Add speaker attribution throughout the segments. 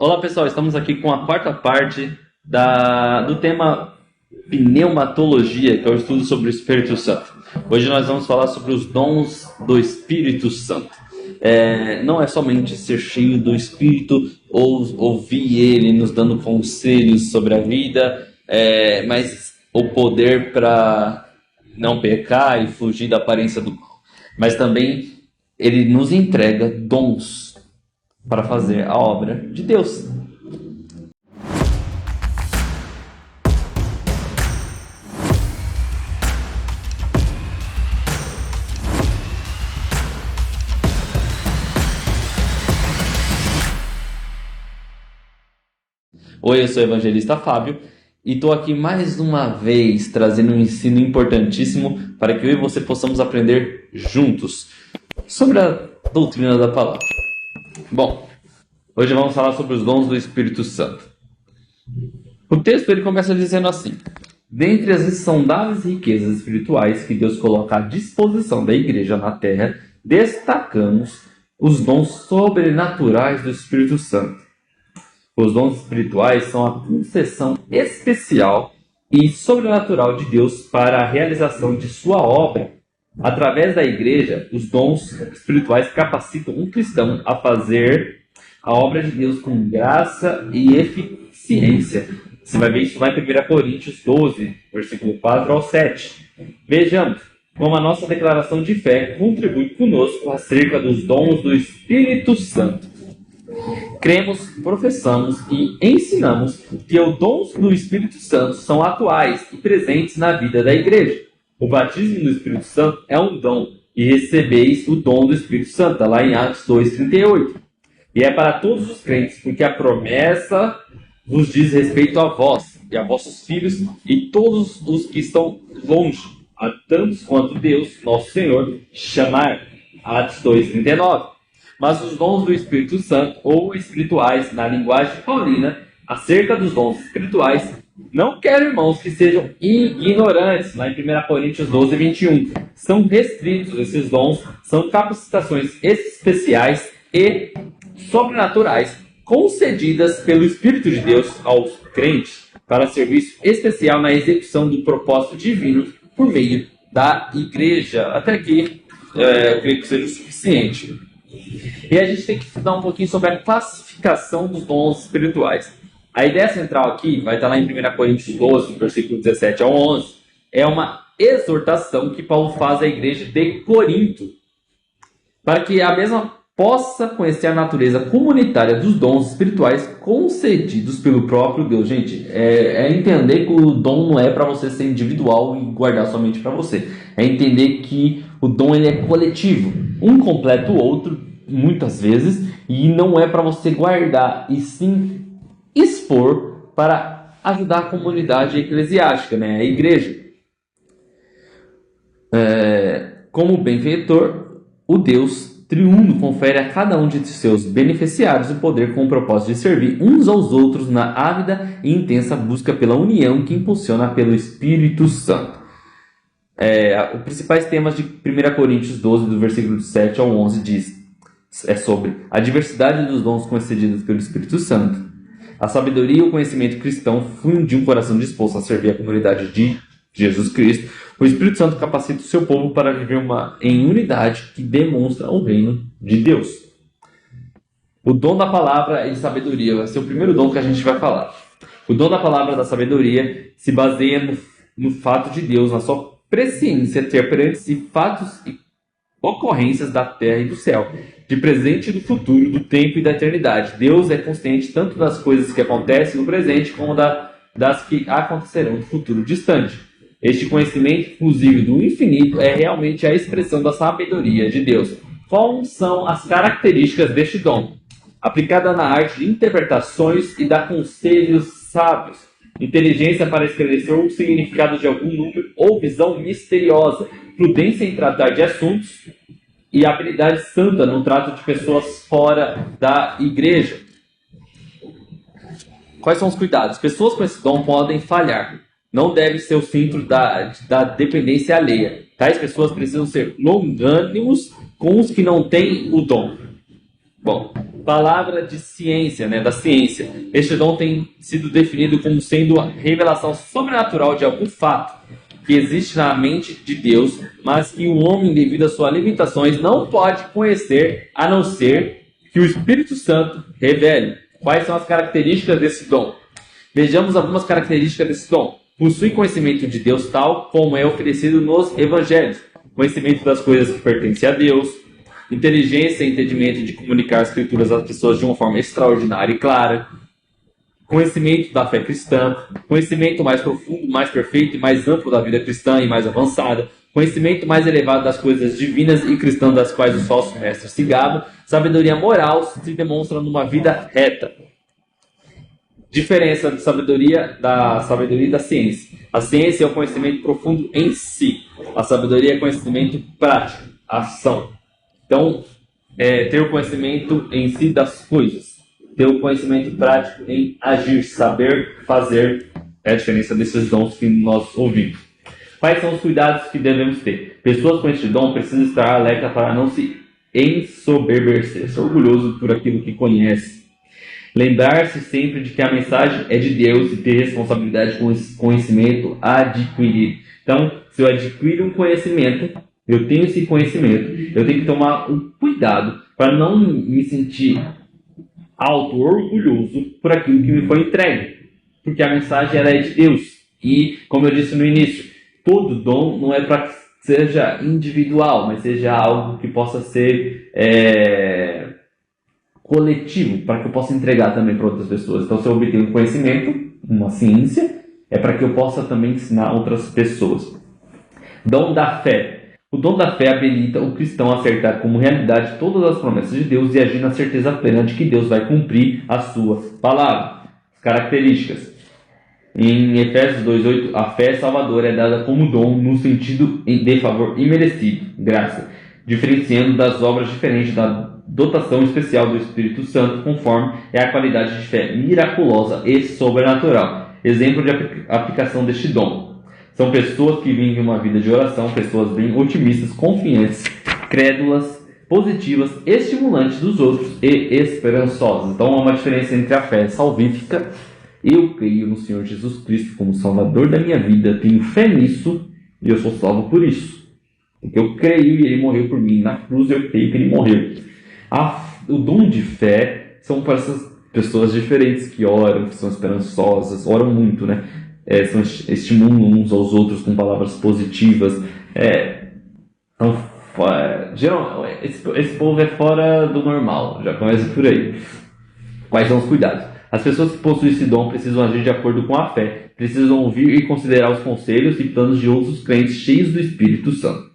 Speaker 1: Olá pessoal, estamos aqui com a quarta parte do tema pneumatologia, que é o estudo sobre o Espírito Santo. Hoje nós vamos falar sobre os dons do Espírito Santo. Não é somente ser cheio do Espírito ou ouvir Ele nos dando conselhos sobre a vida, mas o poder para não pecar e fugir da aparência do mal. Mas também Ele nos entrega dons para fazer a obra de Deus. Oi, eu sou o evangelista Fábio e estou aqui mais uma vez trazendo um ensino importantíssimo para que eu e você possamos aprender juntos sobre a doutrina da palavra. Bom, hoje vamos falar sobre os dons do Espírito Santo. O texto ele começa dizendo assim: dentre as insondáveis riquezas espirituais que Deus coloca à disposição da igreja na terra, destacamos os dons sobrenaturais do Espírito Santo. Os dons espirituais são a concessão especial e sobrenatural de Deus para a realização de sua obra. Através da igreja, os dons espirituais capacitam um cristão a fazer a obra de Deus com graça e eficiência. Você vai ver isso lá em 1 Coríntios 12, versículo 4 ao 7. Vejamos como a nossa declaração de fé contribui conosco acerca dos dons do Espírito Santo. Cremos, professamos e ensinamos que os dons do Espírito Santo são atuais e presentes na vida da igreja. O batismo no Espírito Santo é um dom, e recebeis o dom do Espírito Santo, está lá em Atos 2,38. E é para todos os crentes, porque a promessa vos diz respeito a vós, e a vossos filhos, e todos os que estão longe, a tantos quanto Deus, nosso Senhor, chamar. Atos 2,39. Mas os dons do Espírito Santo, ou espirituais, na linguagem paulina, acerca dos dons espirituais, não quero, irmãos, que sejam ignorantes, lá em 1 Coríntios 12, 21. São restritos esses dons, são capacitações especiais e sobrenaturais, concedidas pelo Espírito de Deus aos crentes, para serviço especial na execução do propósito divino por meio da igreja. Até aqui, eu creio que seja o suficiente. E a gente tem que estudar um pouquinho sobre a classificação dos dons espirituais. A ideia central aqui, vai estar lá em 1 Coríntios 12, versículo 17 ao 11, é uma exortação que Paulo faz à igreja de Corinto, para que a mesma possa conhecer a natureza comunitária dos dons espirituais concedidos pelo próprio Deus. Gente, é entender que o dom não é para você ser individual e guardar somente para você. É entender que o dom ele é coletivo. Um completa o outro, muitas vezes, e não é para você guardar, e sim expor para ajudar a comunidade eclesiástica, né? A igreja. Como benfeitor, o Deus triuno confere a cada um de seus beneficiários o poder com o propósito de servir uns aos outros na ávida e intensa busca pela união que impulsiona pelo Espírito Santo. Os principais temas de 1 Coríntios 12, do versículo 7 ao 11, é sobre a diversidade dos dons concedidos pelo Espírito Santo, a sabedoria e o conhecimento cristão fluem de um coração disposto a servir a comunidade de Jesus Cristo. O Espírito Santo capacita o seu povo para viver em unidade que demonstra o reino de Deus. O dom da palavra e sabedoria vai ser o primeiro dom que a gente vai falar. O dom da palavra da sabedoria se baseia no fato de Deus, na sua presciência, ter perante si fatos e ocorrências da terra e do céu, de presente e do futuro, do tempo e da eternidade. Deus é consciente tanto das coisas que acontecem no presente como das que acontecerão no futuro distante. Este conhecimento, inclusive do infinito, é realmente a expressão da sabedoria de Deus. Quais são as características deste dom? Aplicada na arte de interpretações e dar conselhos sábios, inteligência para esclarecer o significado de algum número ou visão misteriosa, prudência em tratar de assuntos e habilidade santa no trato de pessoas fora da igreja. Quais são os cuidados? Pessoas com esse dom podem falhar. Não deve ser o centro da dependência alheia. Tais pessoas precisam ser longânimos com os que não têm o dom. Bom, palavra de ciência, da ciência. Este dom tem sido definido como sendo a revelação sobrenatural de algum fato que existe na mente de Deus, mas que o homem, devido às suas limitações, não pode conhecer, a não ser que o Espírito Santo revele. Quais são as características desse dom? Vejamos algumas características desse dom. Possui conhecimento de Deus tal como é oferecido nos evangelhos. Conhecimento das coisas que pertencem a Deus. Inteligência e entendimento de comunicar as escrituras às pessoas de uma forma extraordinária e clara. Conhecimento da fé cristã. Conhecimento mais profundo, mais perfeito e mais amplo da vida cristã e mais avançada. Conhecimento mais elevado das coisas divinas e cristãs das quais os falsos mestres se gabam. Sabedoria moral se demonstra numa vida reta. Diferença da sabedoria e da ciência. A ciência é o conhecimento profundo em si. A sabedoria é conhecimento prático, ação. Então, ter o conhecimento em si das coisas. Ter o conhecimento prático em agir, saber fazer. É a diferença desses dons que nós ouvimos. Quais são os cuidados que devemos ter? Pessoas com este dom precisam estar alerta para não se ensoberbecer, ser orgulhoso por aquilo que conhece. Lembrar-se sempre de que a mensagem é de Deus e ter responsabilidade com esse conhecimento adquirido. Então, se eu adquiro um conhecimento, eu tenho esse conhecimento, eu tenho que tomar um cuidado para não me sentir orgulhoso por aquilo que me foi entregue. Porque a mensagem ela é de Deus. E, como eu disse no início, todo dom não é para que seja individual, mas seja algo que possa ser coletivo, para que eu possa entregar também para outras pessoas. Então, se eu obtenho um conhecimento, uma ciência, é para que eu possa também ensinar outras pessoas. Dom da fé. O dom da fé habilita o cristão a acertar como realidade todas as promessas de Deus e agir na certeza plena de que Deus vai cumprir a sua palavra. Características. Em Efésios 2:8, a fé salvadora é dada como dom no sentido de favor imerecido, graça, diferenciando das obras diferentes da dotação especial do Espírito Santo, conforme é a qualidade de fé miraculosa e sobrenatural. Exemplo de aplicação deste dom. São pessoas que vivem uma vida de oração, pessoas bem otimistas, confiantes, crédulas, positivas, estimulantes dos outros e esperançosas. Então há uma diferença entre a fé salvífica. Eu creio no Senhor Jesus Cristo como Salvador da minha vida, tenho fé nisso e eu sou salvo por isso. Porque eu creio e Ele morreu por mim. Na cruz eu creio que Ele morreu. O dom de fé são para essas pessoas diferentes que oram, que são esperançosas, oram muito, né? Estimulam uns aos outros com palavras positivas. Esse povo é fora do normal, já começa por aí. Quais são os cuidados? As pessoas que possuem esse dom precisam agir de acordo com a fé, precisam ouvir e considerar os conselhos e planos de outros crentes cheios do Espírito Santo.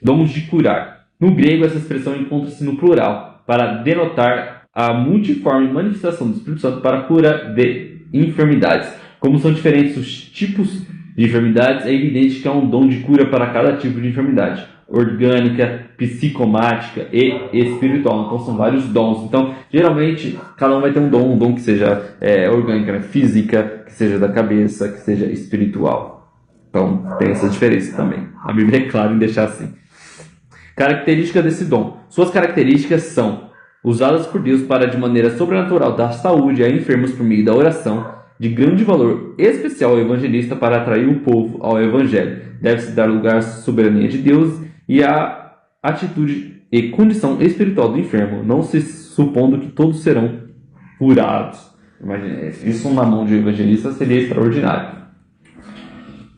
Speaker 1: Dons de curar. No grego, essa expressão encontra-se no plural, para denotar a multiforme manifestação do Espírito Santo para a cura de enfermidades. Como são diferentes os tipos de enfermidades, é evidente que há um dom de cura para cada tipo de enfermidade. Orgânica, psicomática e espiritual. Então são vários dons. Então, geralmente, cada um vai ter um dom que seja orgânica, né? Física, que seja da cabeça, que seja espiritual. Então, tem essa diferença também. A Bíblia é clara em deixar assim. Características desse dom. Suas características são usadas por Deus para, de maneira sobrenatural, dar saúde a enfermos por meio da oração, de grande valor especial ao evangelista para atrair o povo ao evangelho. Deve-se dar lugar à soberania de Deus e à atitude e condição espiritual do enfermo, não se supondo que todos serão curados. Imagina, isso na mão de um evangelista seria extraordinário.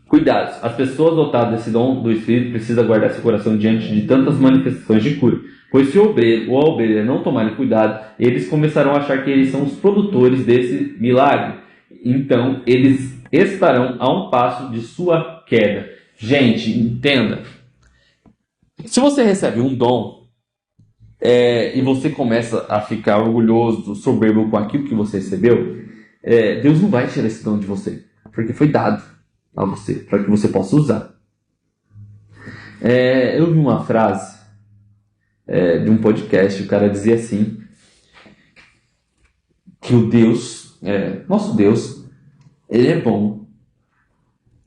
Speaker 1: Cuidados. As pessoas dotadas desse dom do Espírito precisam guardar seu coração diante de tantas manifestações de cura. Pois se o obreiro ou a obreira não tomarem cuidado, eles começarão a achar que eles são os produtores desse milagre. Então, eles estarão a um passo de sua queda. Gente, entenda. Se você recebe um dom e você começa a ficar orgulhoso, soberbo com aquilo que você recebeu, Deus não vai tirar esse dom de você, porque foi dado a você, para que você possa usar. Eu vi uma frase de um podcast, o cara dizia assim, que o Deus, nosso Deus, Ele é bom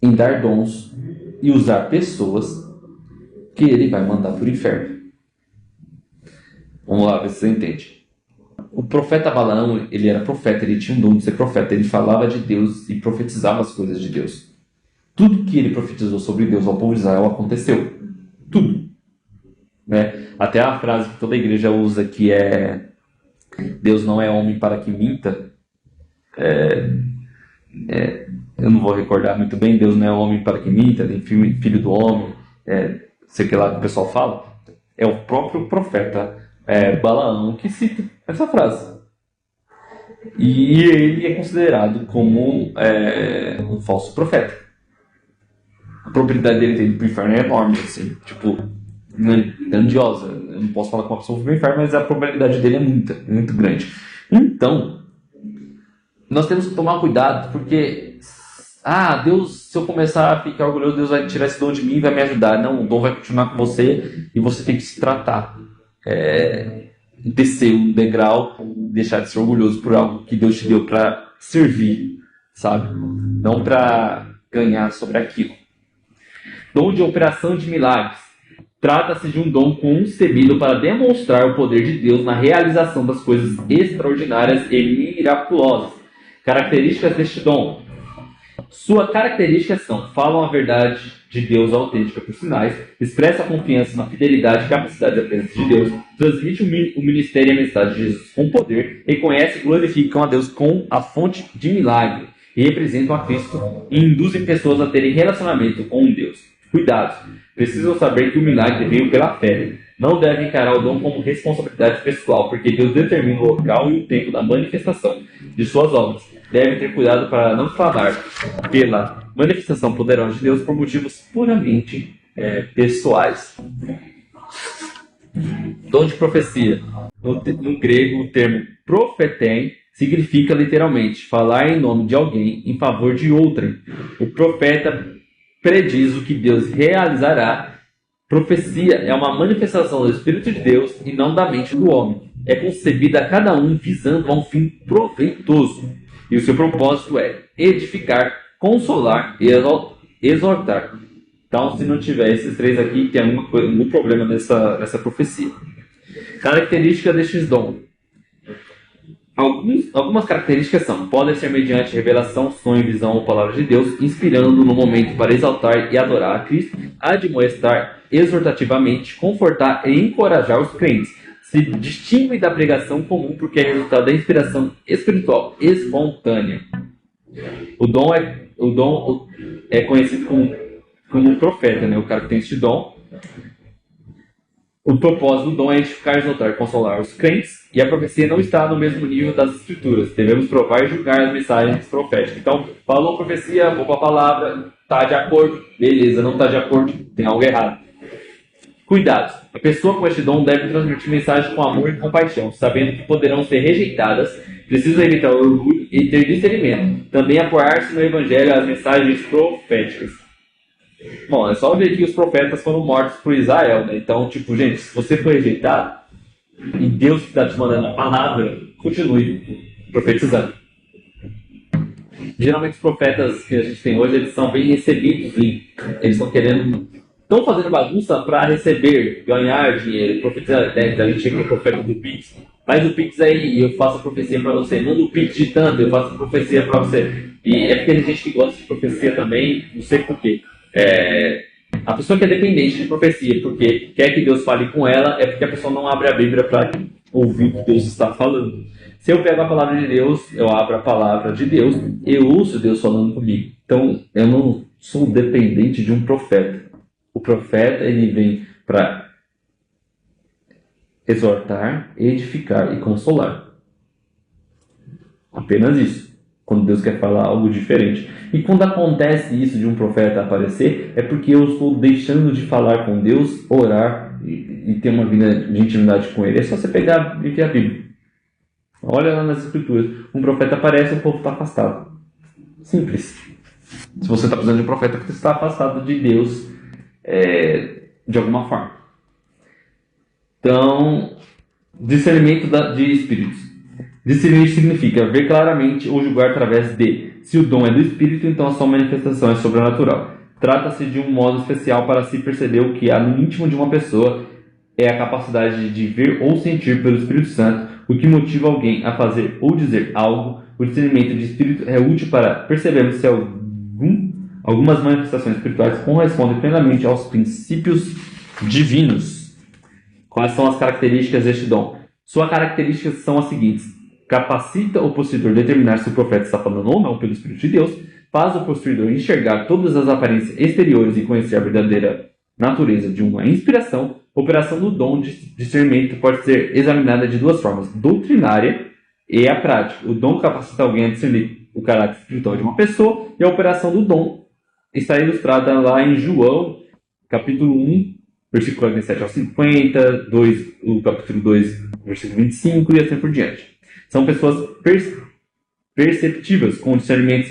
Speaker 1: em dar dons e usar pessoas que Ele vai mandar para o inferno. Vamos lá, ver se você entende. O profeta Balaão, ele era profeta, ele tinha um dom de ser profeta, ele falava de Deus e profetizava as coisas de Deus. Tudo que ele profetizou sobre Deus ao povo de Israel aconteceu. Tudo. Né? Até a frase que toda igreja usa, que é Deus não é homem para que minta. Eu não vou recordar muito bem, Deus não é homem para que minta, nem filho do homem, sei que lá que o pessoal fala. É o próprio profeta Balaão que cita essa frase. E ele é considerado como um falso profeta. A probabilidade dele ter ido para o inferno é enorme, assim, tipo, grandiosa. Eu não posso falar que uma pessoa foi para o inferno, mas a probabilidade dele é muito grande. Então, nós temos que tomar cuidado, porque Deus, se eu começar a ficar orgulhoso, Deus vai tirar esse dom de mim e vai me ajudar. Não, o dom vai continuar com você e você tem que se tratar. Descer um degrau, deixar de ser orgulhoso por algo que Deus te deu para servir, sabe? Não para ganhar sobre aquilo. Dom de operação de milagres. Trata-se de um dom concebido para demonstrar o poder de Deus na realização das coisas extraordinárias e miraculosas. Características deste dom. Suas características são: falam a verdade de Deus autêntica por sinais, expressa a confiança na fidelidade e capacidade da presença de Deus, transmite o ministério e a mensagem de Jesus com poder, reconhece e glorificam a Deus com a fonte de milagre, e representam a Cristo e induzem pessoas a terem relacionamento com Deus. Cuidado! Precisam saber que o milagre veio pela fé. Não devem encarar o dom como responsabilidade pessoal, porque Deus determina o local e o tempo da manifestação de suas obras. Devem ter cuidado para não falar pela manifestação poderosa de Deus por motivos puramente pessoais. Dom de profecia. No grego, o termo profetem significa literalmente falar em nome de alguém em favor de outrem. O profeta prediz o que Deus realizará. Profecia é uma manifestação do Espírito de Deus e não da mente do homem. É concebida a cada um visando a um fim proveitoso. E o seu propósito é edificar, consolar e exortar. Então, se não tiver esses três aqui, tem algum problema nessa profecia. Características destes dons. Algumas características são: podem ser mediante revelação, sonho, visão ou palavra de Deus, inspirando no momento para exaltar e adorar a Cristo, admoestar exortativamente, confortar e encorajar os crentes. Se distingue da pregação comum porque é resultado da inspiração espiritual espontânea. O dom é conhecido como profeta, né? O cara que tem esse dom. O propósito do dom é edificar, exaltar e consolar os crentes, e a profecia não está no mesmo nível das escrituras. Devemos provar e julgar as mensagens proféticas. Então, falou profecia, vou para a palavra, está de acordo, beleza, não está de acordo, tem algo errado. Cuidado, a pessoa com este dom deve transmitir mensagens com amor e compaixão, sabendo que poderão ser rejeitadas, precisa evitar o orgulho e ter discernimento. Também apoiar-se no evangelho às mensagens proféticas. Bom, é só ver que os profetas foram mortos por Israel, né? Então, gente, se você for rejeitado e Deus está te mandando a palavra, continue profetizando. Geralmente os profetas que a gente tem hoje, eles são bem recebidos e eles estão fazendo bagunça para receber, ganhar dinheiro, profetizar. A gente chega no profeta do Pix, faz o Pix aí e eu faço a profecia para você, manda o Pix de tanto, eu faço a profecia para você. E é porque tem gente que gosta de profecia também, não sei porquê. A pessoa que é dependente de profecia, porque quer que Deus fale com ela, é porque a pessoa não abre a Bíblia para ouvir o que Deus está falando. Se eu pego a palavra de Deus, eu abro a palavra de Deus, eu ouço Deus falando comigo. Então, eu não sou dependente de um profeta. O profeta, ele vem para exortar, edificar e consolar. Apenas isso. Quando Deus quer falar algo diferente. E quando acontece isso de um profeta aparecer, é porque eu estou deixando de falar com Deus, orar e ter uma vida de intimidade com Ele. É só você pegar e ver a Bíblia. Olha lá nas Escrituras. Um profeta aparece e o povo está afastado. Simples. Se você está precisando de um profeta, você está afastado de Deus de alguma forma. Então, discernimento de espíritos. Discernir significa ver claramente ou julgar através de. Se o dom é do Espírito, então a sua manifestação é sobrenatural. Trata-se de um modo especial para se perceber o que há no íntimo de uma pessoa. É a capacidade de ver ou sentir pelo Espírito Santo o que motiva alguém a fazer ou dizer algo. O discernimento de espírito é útil para percebermos se algumas manifestações espirituais correspondem plenamente aos princípios divinos. Quais são as características deste dom? Suas características são as seguintes: capacita o possuidor determinar se o profeta está falando ou não pelo Espírito de Deus, faz o possuidor enxergar todas as aparências exteriores e conhecer a verdadeira natureza de uma inspiração. A operação do dom de discernimento pode ser examinada de duas formas: doutrinária e a prática. O dom capacita alguém a discernir o caráter espiritual de uma pessoa, e a operação do dom está ilustrada lá em João, capítulo 1, versículo 47 ao 50, o capítulo 2, versículo 25 e assim por diante. São pessoas perceptivas, com discernimento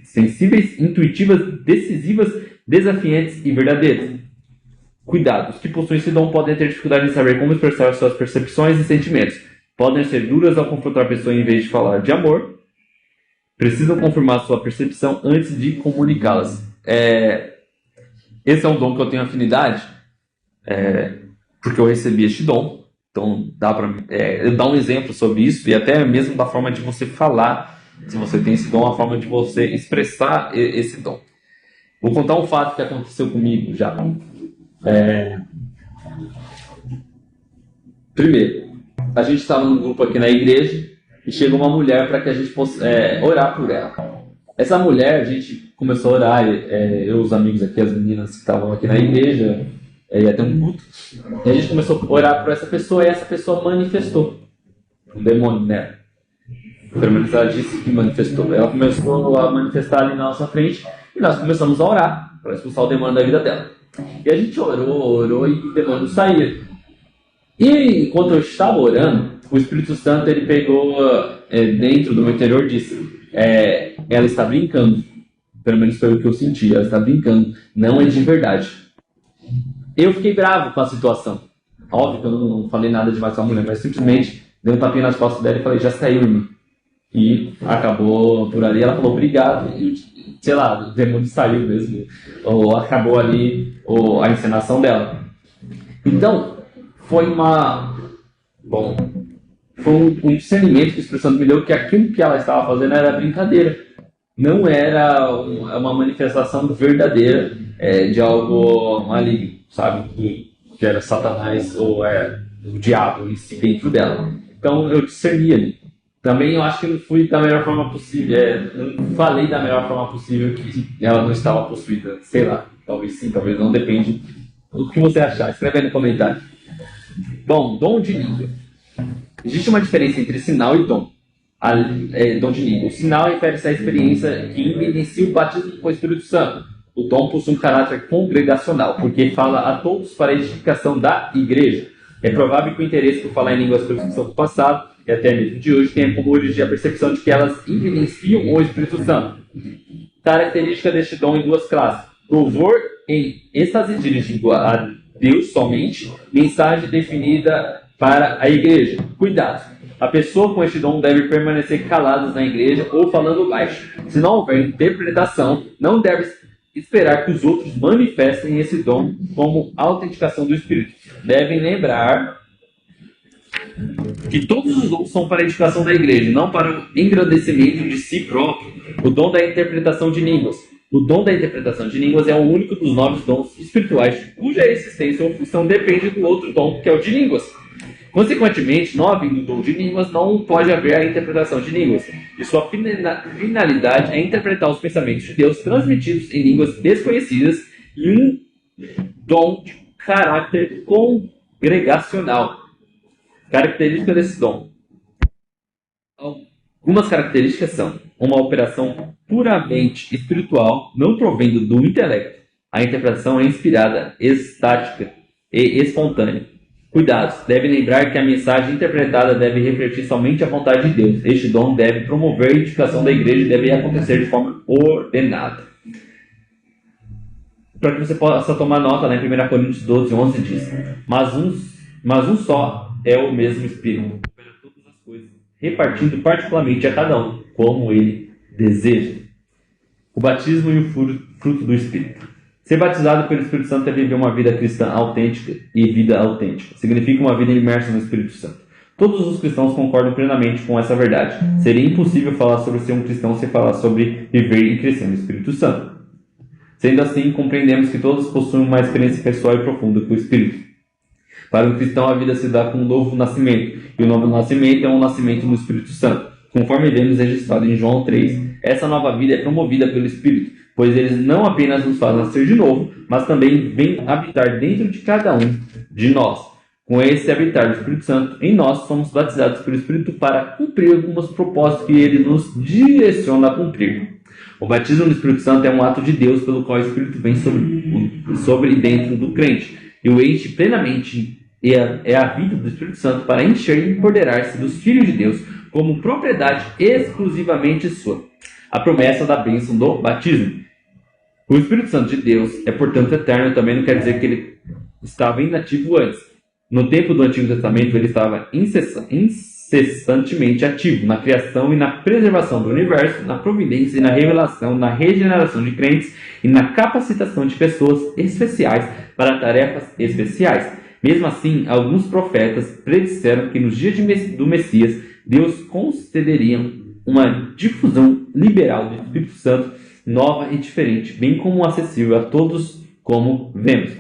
Speaker 1: sensíveis, intuitivas, decisivas, desafiantes e verdadeiras. Cuidado, os que possuem esse dom podem ter dificuldade em saber como expressar suas percepções e sentimentos. Podem ser duras ao confrontar a pessoa em vez de falar de amor. Precisam confirmar sua percepção antes de comunicá-las. Esse é um dom que eu tenho afinidade, porque eu recebi este dom. Então, dá para eu dar um exemplo sobre isso, e até mesmo da forma de você falar, se você tem esse dom, a forma de você expressar esse dom. Vou contar um fato que aconteceu comigo já. Primeiro, a gente estava num grupo aqui na igreja e chegou uma mulher para que a gente possa orar por ela. Essa mulher, a gente começou a orar, eu, os amigos aqui, as meninas que estavam aqui na igreja, ia ter um culto, e a gente começou a orar por essa pessoa, e essa pessoa manifestou um demônio nela. Pelo menos ela disse que manifestou. Ela começou a manifestar ali na nossa frente, e nós começamos a orar para expulsar o demônio da vida dela. E a gente orou e o demônio saía. E enquanto eu estava orando, o Espírito Santo ele pegou dentro do meu interior e disse: ela está brincando. Pelo menos foi o que eu senti. Ela está brincando. Não é de verdade. Eu fiquei bravo com a situação. Óbvio que eu não falei nada demais com a mulher, mas simplesmente dei um tapinha nas costas dela e falei: já saiu, irmão. E acabou por ali. Ela falou: obrigado. E, sei lá, o demônio saiu mesmo. Ou acabou ali a encenação dela. Então, foi um discernimento que o Espírito Santo me deu, que aquilo que ela estava fazendo era brincadeira. Não era uma manifestação verdadeira de algo maligno, sabe? Que era Satanás ou o diabo em si dentro dela. Então eu discerni ali. Também eu acho que não fui da melhor forma possível. Não falei da melhor forma possível que ela não estava possuída. Sei lá, talvez sim, talvez não, depende do que você achar. Escreve aí no comentário. Bom, dom de língua. Existe uma diferença entre sinal e dom. Dom de língua. O sinal refere-se à experiência que evidencia o batismo com o Espírito Santo. O dom possui um caráter congregacional, porque fala a todos para a edificação da igreja. É provável que o interesse por falar em línguas pelos do passado, e até mesmo de hoje, tenha como origem a percepção de que elas evidenciam o Espírito Santo. Característica deste dom em duas classes: louvor em êxtase dirigido a Deus somente, mensagem definida para a igreja. Cuidado! A pessoa com este dom deve permanecer calada na igreja ou falando baixo. Se não houver interpretação, não deve esperar que os outros manifestem esse dom como autenticação do Espírito. Devem lembrar que todos os dons são para a edificação da igreja, não para o engrandecimento de si próprio. O dom da interpretação de línguas. O dom da interpretação de línguas é o único dos 9 dons espirituais cuja existência ou função depende do outro dom, que é o de línguas. Consequentemente, não havendo dom de línguas, não pode haver a interpretação de línguas. E sua finalidade é interpretar os pensamentos de Deus transmitidos em línguas desconhecidas, e um dom de caráter congregacional. Característica desse dom. Algumas características são: uma operação puramente espiritual, não provendo do intelecto. A interpretação é inspirada, estática e espontânea. Cuidados. Deve lembrar que a mensagem interpretada deve refletir somente a vontade de Deus. Este dom deve promover a edificação da igreja e deve acontecer de forma ordenada. Para que você possa tomar nota, né, em 1 Coríntios 12, 11 diz: Mas um só é o mesmo Espírito, que opera todas as coisas, repartindo particularmente a cada um, como ele deseja. O batismo e o fruto do Espírito. Ser batizado pelo Espírito Santo é viver uma vida cristã autêntica e vida autêntica. Significa uma vida imersa no Espírito Santo. Todos os cristãos concordam plenamente com essa verdade. Seria impossível falar sobre ser um cristão sem falar sobre viver e crescer no Espírito Santo. Sendo assim, compreendemos que todos possuem uma experiência pessoal e profunda com o Espírito. Para o cristão, a vida se dá com um novo nascimento, e o novo nascimento é um nascimento no Espírito Santo. Conforme vemos registrado em João 3, essa nova vida é promovida pelo Espírito, pois ele não apenas nos faz nascer de novo, mas também vem habitar dentro de cada um de nós. Com esse habitar do Espírito Santo em nós, somos batizados pelo Espírito para cumprir alguns propósitos que ele nos direciona a cumprir. O batismo no Espírito Santo é um ato de Deus pelo qual o Espírito vem sobre e dentro do crente e o enche plenamente. É a vida do Espírito Santo para encher e empoderar-se dos filhos de Deus como propriedade exclusivamente sua. A promessa da bênção do batismo. O Espírito Santo de Deus é, portanto, eterno. Também não quer dizer que ele estava inativo antes. No tempo do Antigo Testamento, ele estava incessantemente ativo na criação e na preservação do universo, na providência e na revelação, na regeneração de crentes e na capacitação de pessoas especiais para tarefas especiais. Mesmo assim, alguns profetas predisseram que nos dias do Messias, Deus concederia uma difusão liberal do Espírito Santo nova e diferente, bem como acessível a todos, como vemos.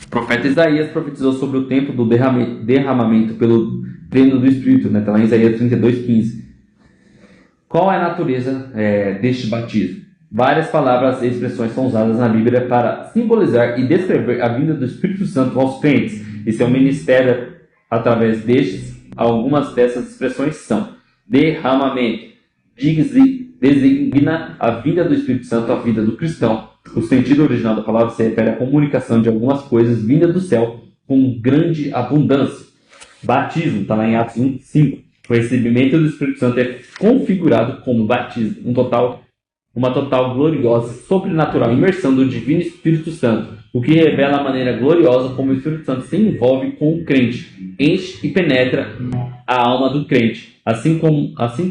Speaker 1: O profeta Isaías profetizou sobre o tempo do derramamento pelo pleno do Espírito, né? Está lá em Isaías 32:15. Qual é a natureza deste batismo? Várias palavras e expressões são usadas na Bíblia para simbolizar e descrever a vinda do Espírito Santo aos crentes e seu ministério através destes. Algumas dessas expressões são: derramamento, designa a vinda do Espírito Santo à vida do cristão. O sentido original da palavra se refere à comunicação de algumas coisas vindas do céu com grande abundância. Batismo, está lá em Atos 1:5. O recebimento do Espírito Santo é configurado como batismo, uma total gloriosa, sobrenatural imersão do Divino Espírito Santo, o que revela a maneira gloriosa como o Espírito Santo se envolve com o crente, enche e penetra a alma do crente. Assim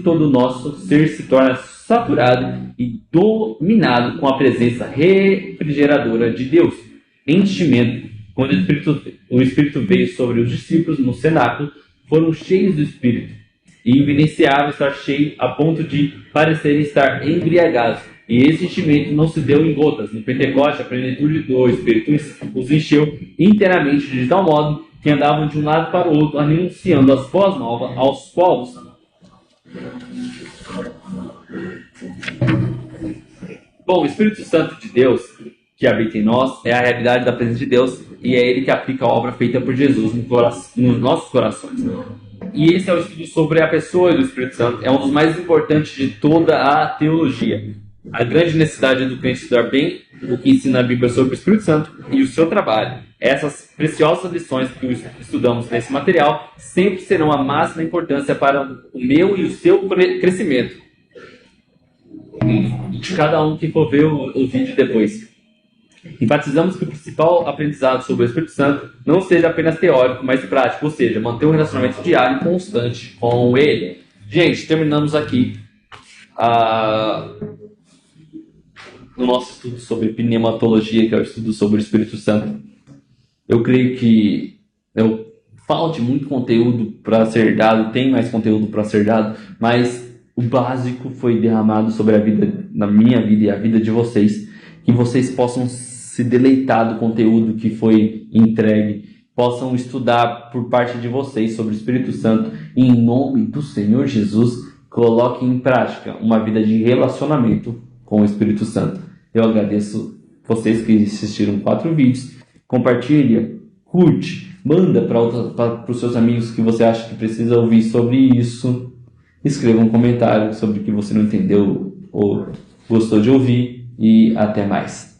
Speaker 1: todo o nosso ser se torna saturado e dominado com a presença refrigeradora de Deus. Enchimento. Quando o Espírito veio sobre os discípulos no cenáculo, foram cheios do Espírito e evidenciavam estar cheio a ponto de parecerem estar embriagados. E esse enchimento não se deu em gotas. No Pentecoste, a plenitude do Espírito os encheu inteiramente, de tal modo que andavam de um lado para o outro, anunciando as boas novas aos povos. Bom, o Espírito Santo de Deus que habita em nós é a realidade da presença de Deus e é Ele que aplica a obra feita por Jesus nos nossos corações. E esse é o estudo sobre a pessoa do Espírito Santo. É um dos mais importantes de toda a teologia. A grande necessidade do crente estudar bem o que ensina a Bíblia sobre o Espírito Santo e o seu trabalho. Essas preciosas lições que estudamos nesse material sempre serão a máxima importância para o meu e o seu crescimento. De cada um que for ver o vídeo depois. Enfatizamos que o principal aprendizado sobre o Espírito Santo não seja apenas teórico, mas prático, ou seja, manter um relacionamento diário e constante com ele. Gente, terminamos aqui no nosso estudo sobre pneumatologia, que é o estudo sobre o Espírito Santo. Eu creio que falte muito conteúdo para ser dado, tem mais conteúdo para ser dado, mas o básico foi derramado sobre a vida, na minha vida e a vida de vocês, que vocês possam se deleitar do conteúdo que foi entregue, possam estudar por parte de vocês sobre o Espírito Santo, e em nome do Senhor Jesus, coloquem em prática uma vida de relacionamento com o Espírito Santo. Eu agradeço vocês que assistiram 4 vídeos, compartilha, curte, manda para os seus amigos que você acha que precisa ouvir sobre isso, escreva um comentário sobre o que você não entendeu ou gostou de ouvir, e até mais.